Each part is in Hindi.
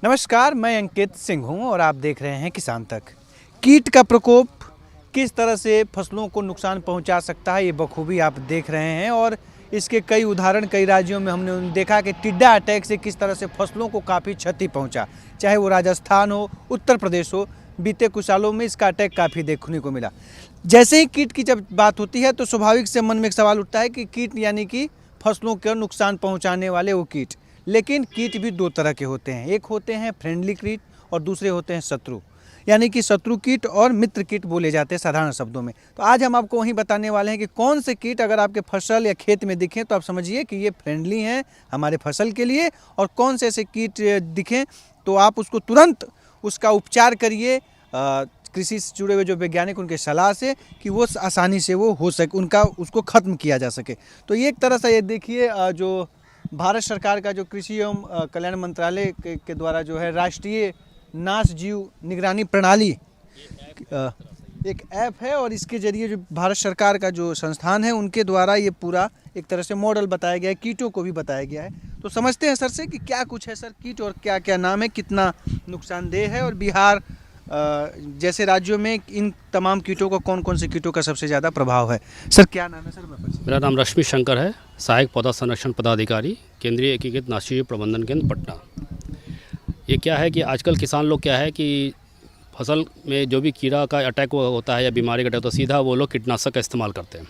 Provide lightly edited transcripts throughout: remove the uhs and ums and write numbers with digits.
नमस्कार, मैं अंकित सिंह हूं और आप देख रहे हैं किसान तक। कीट का प्रकोप किस तरह से फसलों को नुकसान पहुंचा सकता है, ये बखूबी आप देख रहे हैं और इसके कई उदाहरण कई राज्यों में हमने देखा कि टिड्डा अटैक से किस तरह से फसलों को काफ़ी क्षति पहुंचा। चाहे वो राजस्थान हो, उत्तर प्रदेश हो, बीते कुछ सालों में इसका अटैक काफ़ी देखने को मिला। जैसे ही कीट की जब बात होती है तो स्वाभाविक से मन में एक सवाल उठता है कि कीट यानी कि फसलों को नुकसान पहुँचाने वाले वो कीट। लेकिन कीट भी दो तरह के होते हैं, एक होते हैं फ्रेंडली कीट और दूसरे होते हैं शत्रु, यानी कि शत्रु कीट और मित्र कीट बोले जाते हैं साधारण शब्दों में। तो आज हम आपको वही बताने वाले हैं कि कौन से कीट अगर आपके फसल या खेत में दिखें तो आप समझिए कि ये फ्रेंडली हैं हमारे फसल के लिए, और कौन से ऐसे कीट दिखें तो आप उसको तुरंत उसका उपचार करिए कृषि से जुड़े हुए जो वैज्ञानिक उनके सलाह से, कि वो आसानी से वो हो सके, उनका उसको ख़त्म किया जा सके। तो ये एक तरह से ये देखिए जो भारत सरकार का जो कृषि एवं कल्याण मंत्रालय के द्वारा जो है राष्ट्रीय नाश जीव निगरानी प्रणाली एक ऐप है, और इसके जरिए जो भारत सरकार का जो संस्थान है उनके द्वारा ये पूरा एक तरह से मॉडल बताया गया है, कीटों को भी बताया गया है। तो समझते हैं सर से कि क्या कुछ है सर कीट और क्या क्या नाम है, कितना नुकसानदेह है, और बिहार जैसे राज्यों में इन तमाम कीटों को कौन कौन से कीटों का सबसे ज़्यादा प्रभाव है। सर क्या नाम है सर? मेरा नाम रश्मि शंकर है, सहायक पौधा संरक्षण पदाधिकारी, केंद्रीय एकीकृत नाशी प्रबंधन केंद्र पटना। ये क्या है कि आजकल किसान लोग क्या है कि फसल में जो भी कीड़ा का अटैक होता है या बीमारी का अटैक होता है, सीधा वो लोग कीटनाशक का इस्तेमाल करते हैं।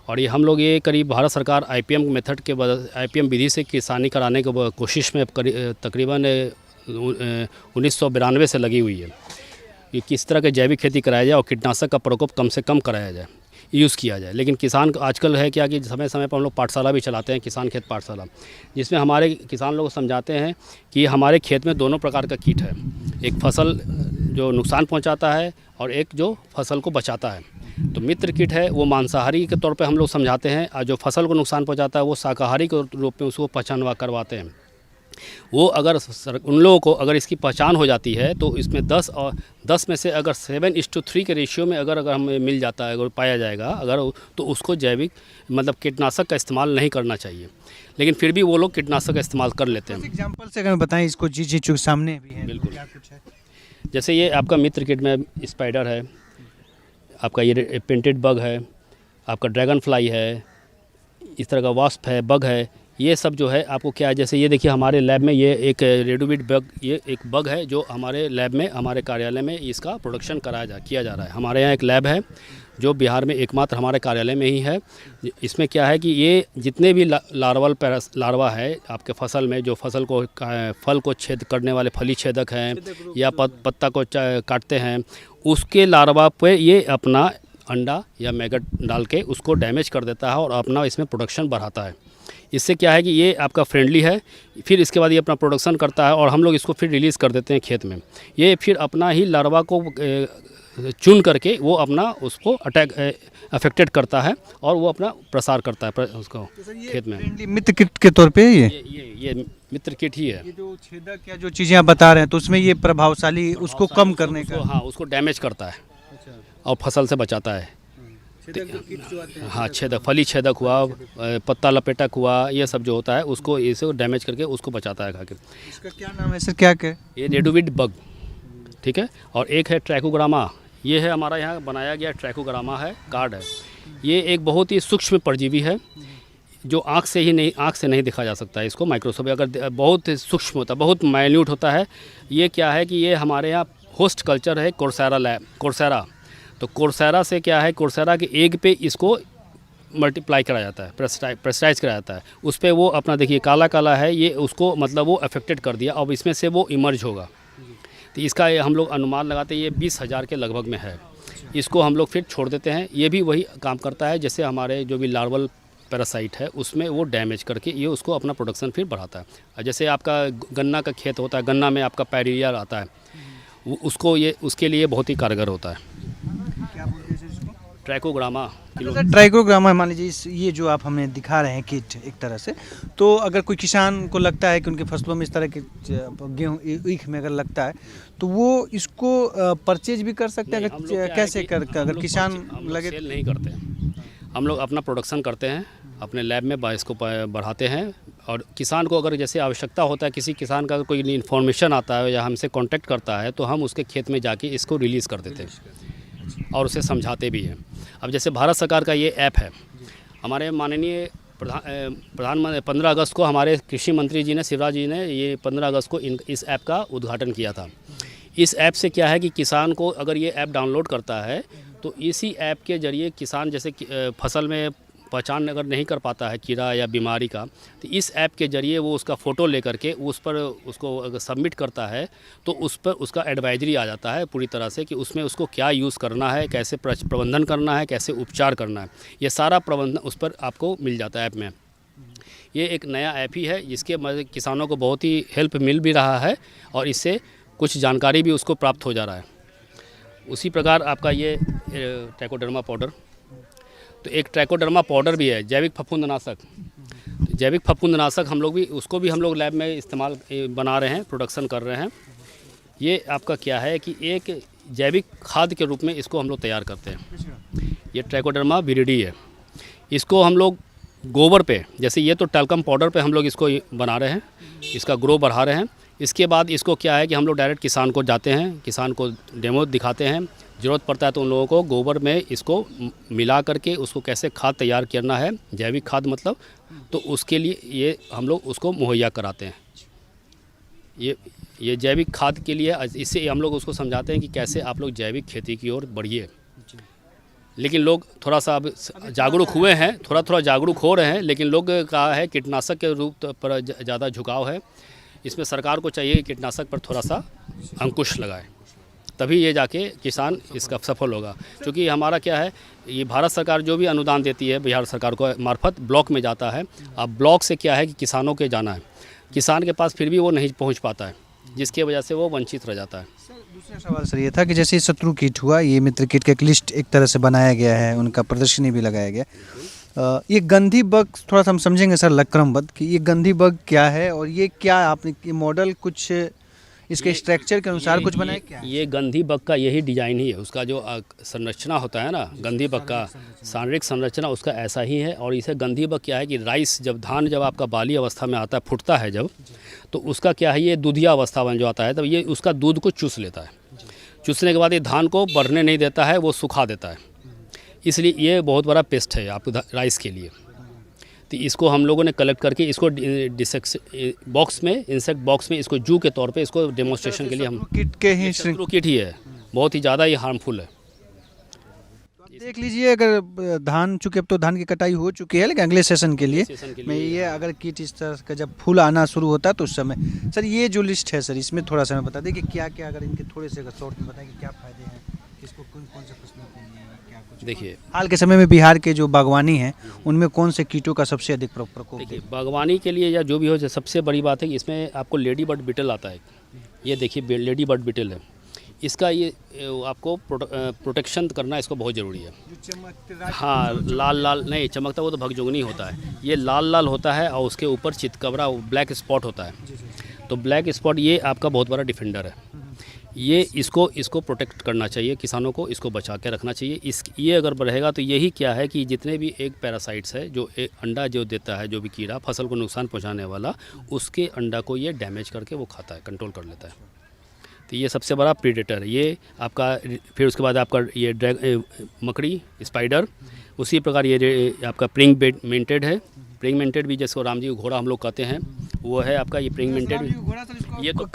और ये हम लोग ये करीब भारत सरकार आईपीएम मेथड के आईपीएम विधि से किसानी कराने की कोशिश में तकरीबन 1992 से लगी हुई है कि किस तरह के जैविक खेती कराया जाए और कीटनाशक का प्रकोप कम से कम कराया जाए, यूज़ किया जाए। लेकिन किसान आजकल है क्या कि समय समय पर हम लोग पाठशाला भी चलाते हैं, किसान खेत पाठशाला, जिसमें हमारे किसान लोग समझाते हैं कि हमारे खेत में दोनों प्रकार का कीट है, एक फसल जो नुकसान पहुंचाता है और एक जो फसल को बचाता है। तो मित्र कीट है वो मांसाहारी के तौर पे हम लोग समझाते हैं, और जो फसल को नुकसान पहुंचाता है वो शाकाहारी के रूप में उसको पहचान करवाते हैं। वो अगर उन लोगों को अगर इसकी पहचान हो जाती है तो इसमें 10 में से अगर 7:3 के रेशियो में अगर हमें मिल जाता है, अगर पाया जाएगा अगर, तो उसको जैविक मतलब कीटनाशक का इस्तेमाल नहीं करना चाहिए। लेकिन फिर भी वो लोग कीटनाशक का इस्तेमाल कर लेते हैं। एग्जाम्पल से अगर बताएं इसको, जी जो सामने भी है बिल्कुल क्या कुछ है? जैसे ये आपका मित्र कीट में स्पाइडर है, आपका ये पेंटेड बग है, आपका ड्रैगन फ्लाई है, इस तरह का वास्प है, बग है, ये सब जो है आपको क्या है। जैसे ये देखिए हमारे लैब में ये एक रेडोविड बग, ये एक बग है जो हमारे लैब में हमारे कार्यालय में इसका प्रोडक्शन किया जा रहा है। हमारे यहाँ एक लैब है जो बिहार में एकमात्र हमारे कार्यालय में ही है। इसमें क्या है कि ये जितने भी लार्वा है आपके फसल में, जो फसल को फल को छेद करने वाले फली छेदक हैं या पत्ता को काटते हैं, उसके लार्वा पे ये अपना अंडा या मैगट डाल के उसको डैमेज कर देता है और अपना इसमें प्रोडक्शन बढ़ाता है। इससे क्या है कि ये आपका फ्रेंडली है, फिर इसके बाद ये अपना प्रोडक्शन करता है और हम लोग इसको फिर रिलीज़ कर देते हैं खेत में। ये फिर अपना ही लार्वा को चुन करके वो अपना उसको अफेक्टेड करता है और वो अपना प्रसार करता है उसको खेत में। मित्र कीट के तौर पे ये मित्र कीट ही है। ये जो छेदक या जो चीज़ें आप बता रहे हैं तो उसमें ये प्रभावशाली उसको कम करने का, हाँ, उसको डैमेज करता है और फसल से बचाता है। हाँ, छेदक, फली छेदक हुआ, पत्ता लपेटक हुआ, ये सब जो होता है उसको इसे डैमेज करके उसको बचाता है खाकर। इसका क्या नाम है सर? क्या ये रेडोविड बग, ठीक है। और एक है ट्रैकोग्रामा, ये है हमारा यहाँ बनाया गया ट्रैकोग्रामा है, कार्ड है। ये एक बहुत ही सूक्ष्म परजीवी है जो आँख से नहीं देखा जा सकता है। इसको माइक्रोस्कोप अगर बहुत सूक्ष्म होता है, बहुत माइन्यूट होता है। ये क्या है कि ये हमारे यहाँ होस्ट कल्चर है कोर्सेरा। तो कोर्सेरा से क्या है, कोर्सेरा के एग पे इसको मल्टीप्लाई कराया जाता है, प्रेस्टाइज कराया जाता है। उस पर वो अपना देखिए काला है, ये उसको मतलब वो अफेक्टेड कर दिया, अब इसमें से वो इमर्ज होगा। तो इसका हम लोग अनुमान लगाते हैं ये 20,000 के लगभग में है। इसको हम लोग फिर छोड़ देते हैं। ये भी वही काम करता है जैसे हमारे जो भी लार्वल पैरासाइट है उसमें वो डैमेज करके ये उसको अपना प्रोडक्शन फिर बढ़ाता है। और जैसे आपका गन्ना का खेत होता है, गन्ना में आपका पैरिया आता है, उसको ये उसके लिए बहुत ही कारगर होता है। ट्रैकोग्रामा मान लीजिए ये जो आप हमें दिखा रहे हैं किट एक तरह से, तो अगर कोई किसान को लगता है कि उनकी फसलों में इस तरह के गेहूँ ईख में अगर लगता है तो वो इसको परचेज भी कर सकते हैं। कैसे अगर किसान लगे? सेल नहीं करते हैं, हम लोग अपना प्रोडक्शन करते हैं, अपने लैब में इसको बढ़ाते हैं, और किसान को अगर जैसे आवश्यकता होता है, किसी किसान का कोई इन्फॉर्मेशन आता है या हमसे कांटेक्ट करता है, तो हम उसके खेत में जाके इसको रिलीज़ कर देते हैं और उसे समझाते भी हैं। अब जैसे भारत सरकार का ये ऐप है, हमारे माननीय प्रधानमंत्री 15 अगस्त को हमारे कृषि मंत्री जी ने, शिवराज जी ने, ये 15 अगस्त को इस ऐप का उद्घाटन किया था। इस ऐप से क्या है कि किसान को अगर ये ऐप डाउनलोड करता है तो इसी ऐप के ज़रिए किसान जैसे फसल में पहचान अगर नहीं कर पाता है कीड़ा या बीमारी का, तो इस ऐप के ज़रिए वो उसका फ़ोटो लेकर के उस पर उसको अगर सबमिट करता है तो उस पर उसका एडवाइजरी आ जाता है पूरी तरह से कि उसमें उसको क्या यूज़ करना है, कैसे प्रबंधन करना है, कैसे उपचार करना है, ये सारा प्रबंधन उस पर आपको मिल जाता है ऐप में। ये एक नया ऐप ही है जिसके मदद किसानों को बहुत ही हेल्प मिल भी रहा है और इससे कुछ जानकारी भी उसको प्राप्त हो जा रहा है। उसी प्रकार आपका ये ट्राइकोडर्मा पाउडर, तो एक ट्राइकोडर्मा पाउडर भी है, जैविक फफूंदनाशक। जैविक फफूंदनाशक हम लोग भी उसको भी हम लोग लैब में इस्तेमाल बना रहे हैं, प्रोडक्शन कर रहे हैं। ये आपका क्या है कि एक जैविक खाद के रूप में इसको हम लोग तैयार करते हैं। ये ट्राइकोडर्मा विरिडी है। इसको हम लोग गोबर पे, जैसे ये तो टैल्कम पाउडर पे हम लोग इसको बना रहे हैं, इसका ग्रो बढ़ा रहे हैं। इसके बाद इसको क्या है कि हम लोग डायरेक्ट किसान को जाते हैं, किसान को डेमो दिखाते हैं, ज़रूरत पड़ता है तो उन लोगों को गोबर में इसको मिला करके उसको कैसे खाद तैयार करना है, जैविक खाद मतलब, तो उसके लिए ये हम लोग उसको मुहैया कराते हैं। ये जैविक खाद के लिए इससे हम लोग उसको समझाते हैं कि कैसे आप लोग जैविक खेती की ओर बढ़िए। लेकिन लोग थोड़ा सा अब जागरूक हुए हैं, थोड़ा जागरूक हो रहे हैं, लेकिन लोग का है कीटनाशक के रूप पर ज़्यादा झुकाव है। इसमें सरकार को चाहिए कि कीटनाशक पर थोड़ा सा अंकुश लगाए, तभी ये जाके किसान इसका सफल होगा। क्योंकि हमारा क्या है, ये भारत सरकार जो भी अनुदान देती है बिहार सरकार को मार्फत ब्लॉक में जाता है। अब ब्लॉक से क्या है कि किसानों के जाना है, किसान के पास फिर भी वो नहीं पहुंच पाता है, जिसकी वजह से वो वंचित रह जाता है। दूसरा सवाल सर ये था कि जैसे शत्रु कीट हुआ, ये मित्र कीट का एक लिस्ट एक तरह से बनाया गया है, उनका प्रदर्शनी भी लगाया गया। ये गंधी बग थोड़ा सा हम समझेंगे सर लक्रमबद्ध कि ये गंधी बग क्या है और ये क्या आपने मॉडल कुछ इसके स्ट्रक्चर के अनुसार कुछ बनाया क्या है? ये गंधी बग का यही डिजाइन ही है, उसका जो संरचना होता है ना, गंधी बग का शारीरिक संरचना उसका ऐसा ही है। और इसे गंधी बग क्या है कि राइस जब धान जब आपका बाली अवस्था में आता है, फूटता है जब, तो उसका क्या है, ये दूधिया अवस्था में जो आता है तब ये उसका दूध को चूस लेता है। चूसने के बाद ये धान को बढ़ने नहीं देता है, वो सुखा देता है। इसलिए ये बहुत बड़ा पेस्ट है आपको राइस के लिए। तो इसको हम लोगों ने कलेक्ट करके इसको बॉक्स में, इंसेक्ट बॉक्स में इसको जू के तौर पे इसको डेमोन्स्ट्रेशन के लिए हम किट के ही शत्रु किट ही है, बहुत ही ज़्यादा ये हार्मफुल है। देख लीजिए, अगर धान, चूँकि अब तो धान की कटाई हो चुकी है, लेकिन अगले सेशन के लिए मैं ये अगर किट इस तरह का जब फूल आना शुरू होता है तो उस समय सर ये जो लिस्ट है सर, इसमें थोड़ा सा हमें बता दें कि क्या क्या, अगर इनके थोड़े से अगर शॉर्ट में बताएं कि क्या फ़ायदे हैं, किसको कौन कौन से फसलों के लिए, क्या कुछ। देखिए, हाल के समय में बिहार के जो बागवानी हैं उनमें कौन से कीटों का सबसे अधिक प्रकोप? देखिए, बागवानी के लिए या जो भी हो, सबसे बड़ी बात है कि इसमें आपको लेडी बर्ड बीटल आता है। ये देखिए लेडी बर्ड बीटल है, इसका ये आपको प्रोटेक्शन करना इसको बहुत ज़रूरी है। हाँ, लाल लाल नहीं चमकता, वो तो भगजोगनी होता है। ये लाल लाल होता है और उसके ऊपर चितकबरा ब्लैक स्पॉट होता है। तो ब्लैक स्पॉट ये आपका बहुत बड़ा डिफेंडर है। ये इसको प्रोटेक्ट करना चाहिए, किसानों को इसको बचा के रखना चाहिए। ये अगर रहेगा तो यही क्या है कि जितने भी एक पैरासाइट्स है जो एक अंडा जो देता है, जो भी कीड़ा फसल को नुकसान पहुंचाने वाला, उसके अंडा को ये डैमेज करके वो खाता है, कंट्रोल कर लेता है। तो ये सबसे बड़ा प्रीडेटर है ये आपका। फिर उसके बाद आपका ये मकड़ी, स्पाइडर, उसी प्रकार ये आपका प्रिंग मेंटेड है। प्रिंग मेंटेड भी जैसे राम जी को घोड़ा हम लोग कहते हैं, वो है आपका ये प्रिंग मेंटेड। ये तो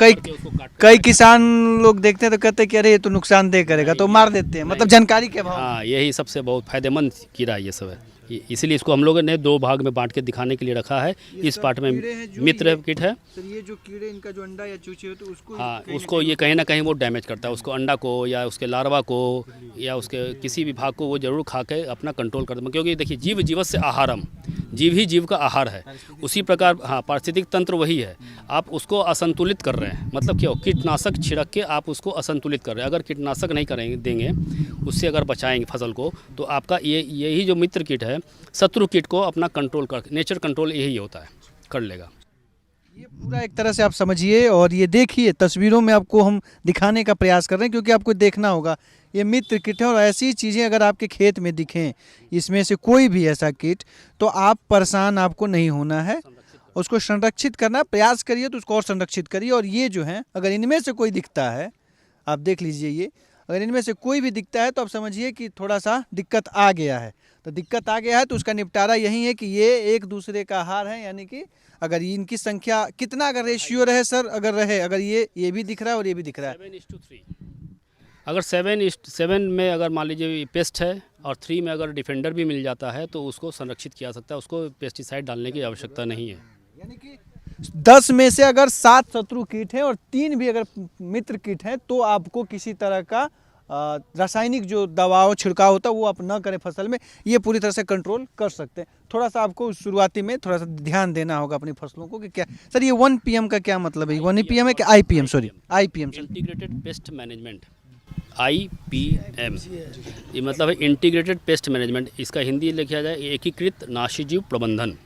कई किसान लोग देखते हैं तो कहते हैं कि अरे ये तो नुकसानदेह करेगा, तो मार देते हैं, मतलब जानकारी के अभाव। हाँ, यही सबसे बहुत फायदेमंद कीड़ा ये सब है। इसीलिए इसको हम लोगों ने 2 भाग में बांट के दिखाने के लिए रखा है। इस पार्ट में मित्र किट है सर, ये जो कीड़े, इनका जो अंडा या चूचे तो उसको, हाँ, उसको ये कहीं ना कहीं वो डैमेज करता है, उसको अंडा को या उसके लार्वा को या उसके किसी भी भाग को वो जरूर खा के अपना कंट्रोल करता है। क्योंकि देखिए, जीव जीवस्य आहारम, जीव ही जीव का आहार है। उसी प्रकार हाँ, पारिस्थितिक तंत्र वही है। आप उसको असंतुलित कर रहे हैं, मतलब क्या हो, कीटनाशक छिड़क के आप उसको असंतुलित कर रहे हैं। अगर कीटनाशक नहीं करेंगे, देंगे, उससे अगर बचाएंगे फसल को, तो आपका यही जो मित्र कीट है, शत्रु कीट को अपना कंट्रोल कर, नेचर कंट्रोल यही होता है, कर लेगा। ये पूरा एक तरह से आप समझिए और ये देखिए, तस्वीरों में आपको हम दिखाने का प्रयास कर रहे हैं, क्योंकि आपको देखना होगा ये मित्र किट है। और ऐसी चीज़ें अगर आपके खेत में दिखें, इसमें से कोई भी ऐसा किट, तो आप परेशान आपको नहीं होना है। उसको संरक्षित करना प्रयास करिए, तो उसको और संरक्षित करिए। और ये जो है, अगर इनमें से कोई दिखता है, आप देख लीजिए, ये अगर इनमें से कोई भी दिखता है तो आप समझिए कि थोड़ा सा दिक्कत आ गया है। तो दिक्कत आ गया है तो उसका निपटारा यही है कि ये एक दूसरे का आहार है, यानी कि अगर इनकी संख्या कितना अगर रेशियो रहे सर, अगर रहे, अगर ये भी दिख रहा है और ये भी दिख रहा है 7:3, अगर 7 में अगर मान लीजिए पेस्ट है और 3 में अगर डिफेंडर भी मिल जाता है तो उसको संरक्षित किया सकता है, उसको पेस्टिसाइड डालने की आवश्यकता नहीं है। यानी कि 10 में से अगर 7 शत्रु कीट हैं और 3 भी अगर मित्र कीट हैं तो आपको किसी तरह का रासायनिक जो दवाओं छिड़काव होता है वो आप न करें फसल में, ये पूरी तरह से कंट्रोल कर सकते हैं। थोड़ा सा आपको शुरुआती में थोड़ा सा ध्यान देना होगा अपनी फसलों को कि क्या सर ये 1 PM का क्या मतलब है? 1 PM है कि IPM? Sorry IPM, integrated pest management, IPM ये मतलब है इंटीग्रेटेड पेस्ट मैनेजमेंट। इसका हिंदी लिखा जाए एकीकृत नाशीजीव प्रबंधन।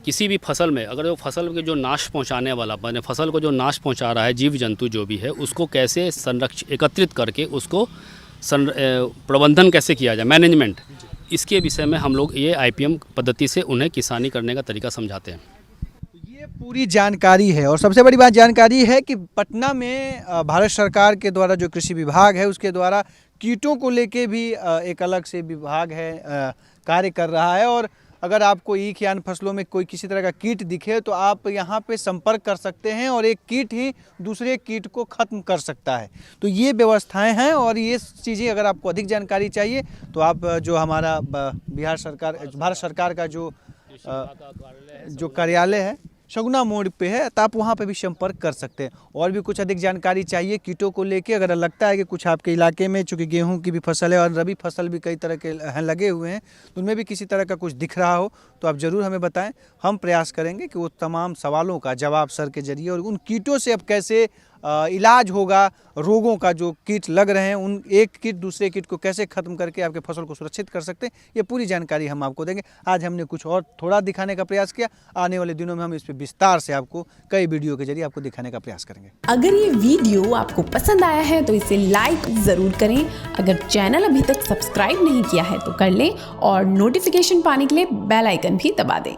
किसी भी फसल में अगर वो फसल के जो नाश पहुंचाने वाला, माने फसल को जो नाश पहुंचा रहा है जीव जंतु जो भी है, उसको कैसे एकत्रित करके उसको प्रबंधन कैसे किया जाए, मैनेजमेंट, इसके विषय में हम लोग ये IPM पद्धति से उन्हें किसानी करने का तरीका समझाते हैं। ये पूरी जानकारी है। और सबसे बड़ी बात जानकारी है कि पटना में भारत सरकार के द्वारा जो कृषि विभाग है उसके द्वारा कीटों को लेके भी एक अलग से विभाग है, कार्य कर रहा है। और अगर आपको ईख यान फसलों में कोई किसी तरह का कीट दिखे तो आप यहाँ पे संपर्क कर सकते हैं और एक कीट ही दूसरे कीट को ख़त्म कर सकता है। तो ये व्यवस्थाएं हैं और ये चीज़ें अगर आपको अधिक जानकारी चाहिए तो आप जो हमारा भारत सरकार का जो कार्यालय है शगुना मोड़ पे है, तो आप वहाँ पे भी संपर्क कर सकते हैं। और भी कुछ अधिक जानकारी चाहिए कीटों को लेके, अगर लगता है कि कुछ आपके इलाके में, चूँकि गेहूं की भी फसल है और रबी फसल भी कई तरह के हैं लगे हुए हैं, तो उनमें भी किसी तरह का कुछ दिख रहा हो तो आप ज़रूर हमें बताएं। हम प्रयास करेंगे कि वो तमाम सवालों का जवाब सर के जरिए और उन कीटों से अब कैसे इलाज होगा, रोगों का जो कीट लग रहे हैं उन एक कीट दूसरे कीट को कैसे ख़त्म करके आपके फसल को सुरक्षित कर सकते हैं, ये पूरी जानकारी हम आपको देंगे। आज हमने कुछ और थोड़ा दिखाने का प्रयास किया, आने वाले दिनों में हम इस पर विस्तार से आपको कई वीडियो के जरिए आपको दिखाने का प्रयास करेंगे। अगर ये वीडियो आपको पसंद आया है तो इसे लाइक ज़रूर करें। अगर चैनल अभी तक सब्सक्राइब नहीं किया है तो कर लें और नोटिफिकेशन पाने के लिए बेल आइकन भी दबा दें।